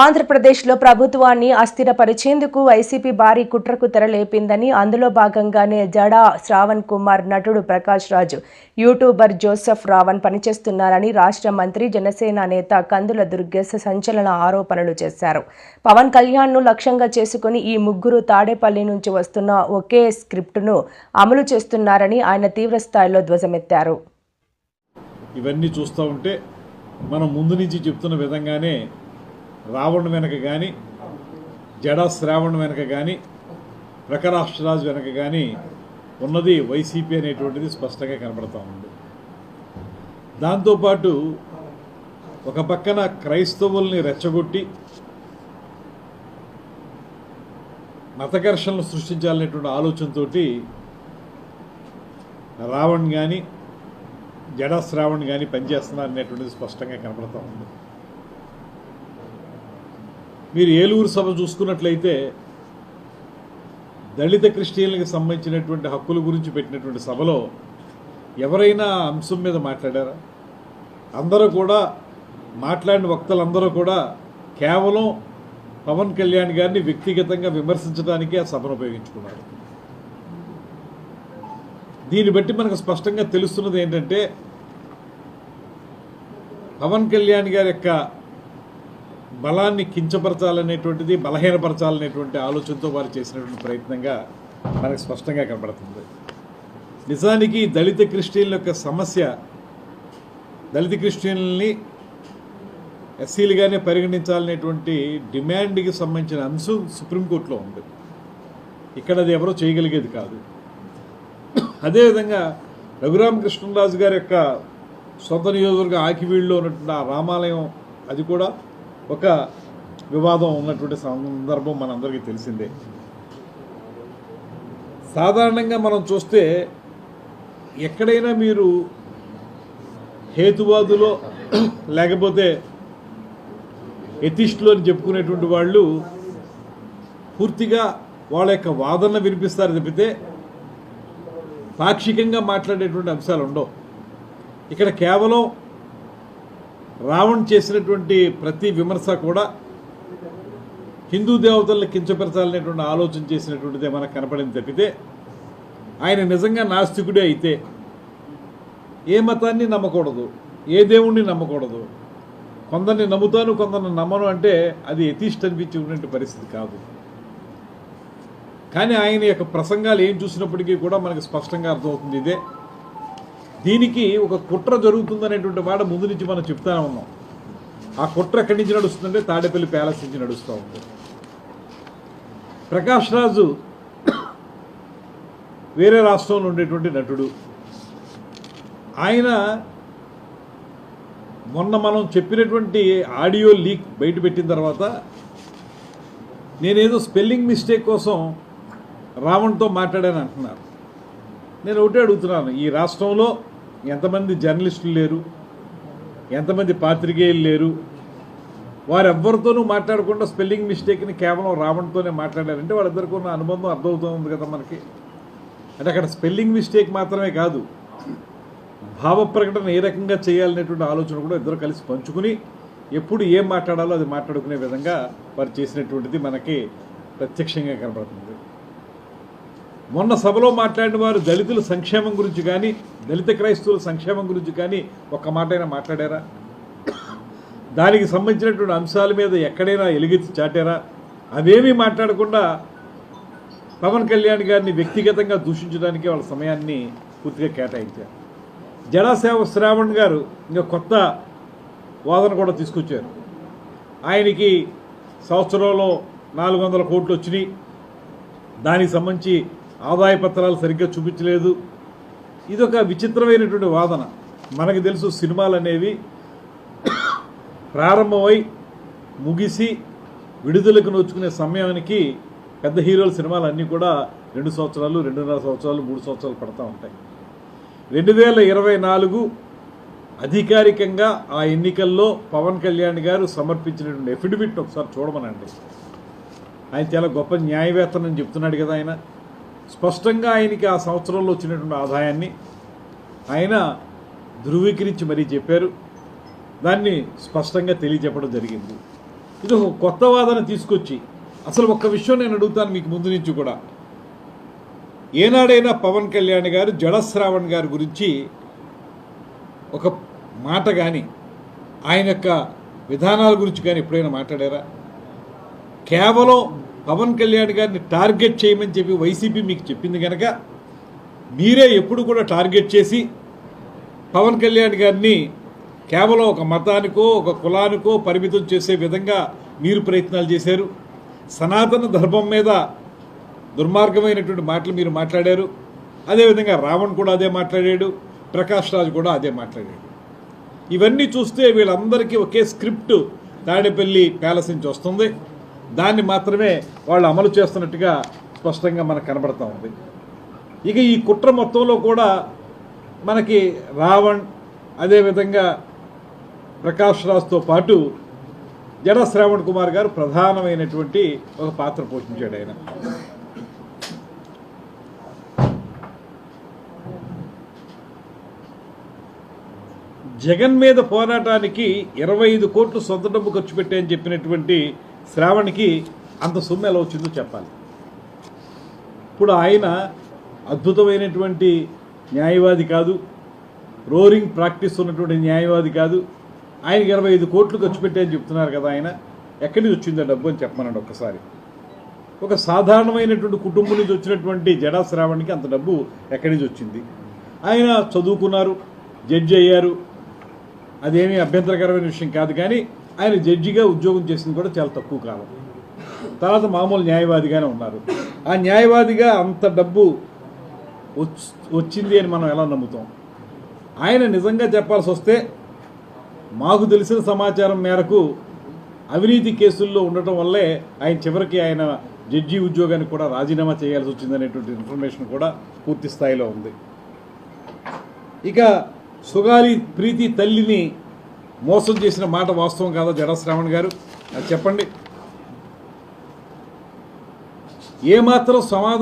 ఆంధ్రప్రదేశ్లో ప్రభుత్వాన్ని అస్థిరపరిచేందుకు వైసీపీ భారీ కుట్రకు తెరలేపిందని, అందులో భాగంగానే జడా శ్రావణ్ కుమార్, నటుడు ప్రకాష్ రాజ్, యూట్యూబర్ జోసెఫ్ రావణ్ పనిచేస్తున్నారని రాష్ట్ర మంత్రి, జనసేన నేత కందుల దుర్గేశ్ సంచలన ఆరోపణలు చేశారు. పవన్ కళ్యాణ్ను లక్ష్యంగా చేసుకుని ఈ ముగ్గురు తాడేపల్లి నుంచి వస్తున్న ఒకే స్క్రిప్టును అమలు చేస్తున్నారని ఆయన తీవ్రస్థాయిలో ధ్వజమెత్తారు. ఇవన్నీ చూస్తూ ఉంటే మనం ముందు నుంచి చెప్తున్న విధంగానే రావణ్ వెనక కానీ, జడా శ్రావణ్ వెనక కానీ, ప్రకాష్ రాజ్ వెనక కానీ ఉన్నది వైసీపీ అనేటువంటిది స్పష్టంగా కనపడతా ఉంది. దాంతోపాటు ఒక పక్కన క్రైస్తవుల్ని రెచ్చగొట్టి మతఘర్షణలు సృష్టించాలనేటువంటి ఆలోచనతో రావణ్ కానీ, జడా శ్రావణ్ కానీ పనిచేస్తున్నారు అనేటువంటిది స్పష్టంగా కనపడతా ఉంది. మీరు ఏలూరు సభ చూసుకున్నట్లయితే దళిత క్రిస్టియన్లకు సంబంధించినటువంటి హక్కుల గురించి పెట్టినటువంటి సభలో ఎవరైనా అంశం మీద మాట్లాడారా? అందరూ కూడా మాట్లాడిన వక్తలందరూ కూడా కేవలం పవన్ కళ్యాణ్ గారిని వ్యక్తిగతంగా విమర్శించడానికే ఆ సభను ఉపయోగించుకున్నారు. దీన్ని బట్టి మనకు స్పష్టంగా తెలుస్తున్నది ఏంటంటే, పవన్ కళ్యాణ్ గారి యొక్క బలాన్ని కించపరచాలనేటువంటిది, బలహీనపరచాలనేటువంటి ఆలోచనతో వారు చేసినటువంటి ప్రయత్నంగా మనకు స్పష్టంగా కనబడుతుంది. నిజానికి దళిత క్రిస్టియన్ల యొక్క సమస్య, దళిత క్రిస్టియన్లని ఎస్సీలుగానే పరిగణించాలనేటువంటి డిమాండ్కి సంబంధించిన అంశం సుప్రీంకోర్టులో ఉంది. ఇక్కడ అది ఎవరో చేయగలిగేది కాదు. అదేవిధంగా రఘురామకృష్ణరాజు గారి యొక్క సొంత నియోజకవర్గం ఆకివీడులో ఉన్నటువంటి ఆ రామాలయం, అది కూడా ఒక వివాదం ఉన్నటువంటి సందర్భం మనందరికీ తెలిసిందే. సాధారణంగా మనం చూస్తే ఎక్కడైనా మీరు హేతువాదులో లేకపోతే ఎథిస్టులు అని చెప్పుకునేటువంటి వాళ్ళు పూర్తిగా వాళ్ళ యొక్క వాదన వినిపిస్తారు తప్పితే పాక్షికంగా మాట్లాడేటువంటి అంశాలు ఉండవు. ఇక్కడ కేవలం రావణ్ చేసినటువంటి ప్రతి విమర్శ కూడా హిందూ దేవతలను కించపరచాలనేటువంటి ఆలోచన చేసినటువంటిదే మనకు కనపడింది తప్పితే, ఆయన నిజంగా నాస్తికుడే అయితే ఏ మతాన్ని నమ్మకూడదు, ఏ దేవుణ్ణి నమ్మకూడదు, కొందరిని నమ్ముతాను కొందరిని నమ్మను అంటే అది ఎథిస్ట్ అనిపించేటువంటి పరిస్థితి కాదు. కానీ ఆయన యొక్క ప్రసంగాలు ఏం చూసినప్పటికీ కూడా మనకు స్పష్టంగా అర్థమవుతుంది ఇదే. దీనికి ఒక కుట్ర జరుగుతుందనేటువంటి మాట ముందు నుంచి మనం చెప్తానే ఉన్నాం. ఆ కుట్ర ఎక్కడి నుంచి నడుస్తుందంటే తాడేపల్లి ప్యాలెస్ నుంచి నడుస్తూ ఉంది. ప్రకాష్ రాజు వేరే రాష్ట్రంలో ఉండేటువంటి నటుడు. ఆయన మొన్న మనం చెప్పినటువంటి ఆడియో లీక్ బయట పెట్టిన తర్వాత నేనేదో స్పెల్లింగ్ మిస్టేక్ కోసం రావణ్తో మాట్లాడాను అంటున్నారు. నేను ఒకటే అడుగుతున్నాను, ఈ రాష్ట్రంలో ఎంతమంది జర్నలిస్టులు లేరు, ఎంతమంది పాత్రికేయులు లేరు, వారెవ్వరితోనూ మాట్లాడకుండా స్పెల్లింగ్ మిస్టేక్ని కేవలం రావణ్తోనే మాట్లాడారంటే వాళ్ళిద్దరికీ ఉన్న అనుబంధం అర్థమవుతుంది కదా మనకి. అంటే అక్కడ స్పెల్లింగ్ మిస్టేక్ మాత్రమే కాదు, భావ ప్రకటన ఏ రకంగా చేయాలనేటువంటి ఆలోచన కూడా ఇద్దరు కలిసి పంచుకుని ఎప్పుడు ఏం మాట్లాడాలో అది మాట్లాడుకునే విధంగా వారు చేసినటువంటిది మనకి ప్రత్యక్షంగా కనబడుతుంది. మొన్న సభలో మాట్లాడిన వారు దళితుల సంక్షేమం గురించి కానీ, దళిత క్రైస్తవుల సంక్షేమం గురించి కానీ ఒక్క మాట అయినా మాట్లాడారా? దానికి సంబంధించినటువంటి అంశాల మీద ఎక్కడైనా ఎలుగెత్తి చాటారా? అవేమీ మాట్లాడకుండా పవన్ కళ్యాణ్ గారిని వ్యక్తిగతంగా దూషించడానికి వాళ్ళ సమయాన్ని పూర్తిగా కేటాయించారు. జడా శ్రావణ్ గారు ఇంకా కొత్త వాదన కూడా తీసుకొచ్చారు. ఆయనకి సంవత్సరంలో 400 కోట్లు వచ్చినాయి, దానికి సంబంధించి ఆదాయ పత్రాలు సరిగ్గా చూపించలేదు. ఇదొక విచిత్రమైనటువంటి వాదన. మనకు తెలుసు, సినిమాలు అనేవి ప్రారంభమై ముగిసి విడుదలకు నోచుకునే సమయానికి పెద్ద హీరోల సినిమాలు అన్నీ కూడా 2 సంవత్సరాలు, 2.5 సంవత్సరాలు, 3 సంవత్సరాలు పడతా ఉంటాయి. 2024 అధికారికంగా ఆ ఎన్నికల్లో పవన్ కళ్యాణ్ గారు సమర్పించినటువంటి ఎఫిడవిట్ ఒకసారి చూడమనండి. ఆయన చాలా గొప్ప న్యాయవేత్తనని చెప్తున్నాడు కదా. ఆయన స్పష్టంగా ఆయనకి ఆ సంవత్సరంలో వచ్చినటువంటి ఆదాయాన్ని ఆయన ధృవీకరించి మరీ చెప్పారు. దాన్ని స్పష్టంగా తెలియజెప్పడం జరిగింది. ఇది ఒక కొత్త వాదన తీసుకొచ్చి అసలు ఒక్క విషయం నేను అడుగుతాను మీకు ముందు నుంచి కూడా. ఏనాడైనా పవన్ కళ్యాణ్ గారు జడ శ్రావణ్ గారి గురించి ఒక మాట కానీ ఆయన యొక్క విధానాల గురించి కానీ ఎప్పుడైనా మాట్లాడారా? కేవలం పవన్ కళ్యాణ్ గారిని టార్గెట్ చేయమని చెప్పి వైసీపీ మీకు చెప్పింది కనుక మీరే ఎప్పుడు కూడా టార్గెట్ చేసి పవన్ కళ్యాణ్ గారిని కేవలం ఒక మతానికో ఒక కులానికో పరిమితం చేసే విధంగా మీరు ప్రయత్నాలు చేశారు. సనాతన ధర్మం మీద దుర్మార్గమైనటువంటి మాటలు మీరు మాట్లాడారు. అదేవిధంగా రావణ్ కూడా అదే మాట్లాడాడు, ప్రకాష్ రాజ్ కూడా అదే మాట్లాడాడు. ఇవన్నీ చూస్తే వీళ్ళందరికీ ఒకే స్క్రిప్ట్ తాడేపల్లి ప్యాలెస్ నుంచి వస్తుంది. దాన్ని మాత్రమే వాళ్ళు అమలు చేస్తున్నట్టుగా స్పష్టంగా మనకు కనబడతా ఉంది. ఇక ఈ కుట్ర మొత్తంలో కూడా మనకి రావణ్ అదేవిధంగా ప్రకాష్ రాజ్తో పాటు జడ శ్రావణ్ కుమార్ గారు ప్రధానమైనటువంటి ఒక పాత్ర పోషించాడు. ఆయన జగన్ మీద పోరాటానికి 25 కోట్లు సొంత డబ్బు ఖర్చు పెట్టాయని చెప్పినటువంటి శ్రావణ్కి అంత సొమ్ము ఎలా వచ్చిందో చెప్పాలి. ఇప్పుడు ఆయన అద్భుతమైనటువంటి న్యాయవాది కాదు, రోరింగ్ ప్రాక్టీస్ ఉన్నటువంటి న్యాయవాది కాదు. ఆయనకి 25 కోట్లు ఖర్చు పెట్టాయని చెప్తున్నారు కదా. ఆయన ఎక్కడి నుంచి వచ్చిందో డబ్బు అని చెప్పమనండి ఒక్కసారి. ఒక సాధారణమైనటువంటి కుటుంబం నుంచి వచ్చినటువంటి జడా శ్రావణ్కి అంత డబ్బు ఎక్కడి నుంచి వచ్చింది? ఆయన చదువుకున్నారు, జడ్జి అయ్యారు, అదేమీ అభ్యంతరకరమైన విషయం కాదు. కానీ ఆయన జడ్జిగా ఉద్యోగం చేసింది కూడా చాలా తక్కువ కాలం. తర్వాత మామూలు న్యాయవాదిగానే ఉన్నారు. ఆ న్యాయవాదిగా అంత డబ్బు వచ్చింది అని మనం ఎలా నమ్ముతాం? ఆయన నిజంగా చెప్పాల్సి వస్తే మాకు తెలిసిన సమాచారం మేరకు అవినీతి కేసుల్లో ఉండటం వల్లే ఆయన చివరికి ఆయన జడ్జి ఉద్యోగానికి కూడా రాజీనామా చేయాల్సి వచ్చిందనేటువంటి ఇన్ఫర్మేషన్ కూడా పూర్తి స్థాయిలో ఉంది. ఇక సుగాలి ప్రీతి తల్లిని మోసం చేసిన మాట వాస్తవం కాదా జడా శ్రావణ్ గారు? అది చెప్పండి. ఏమాత్రం సమాధానం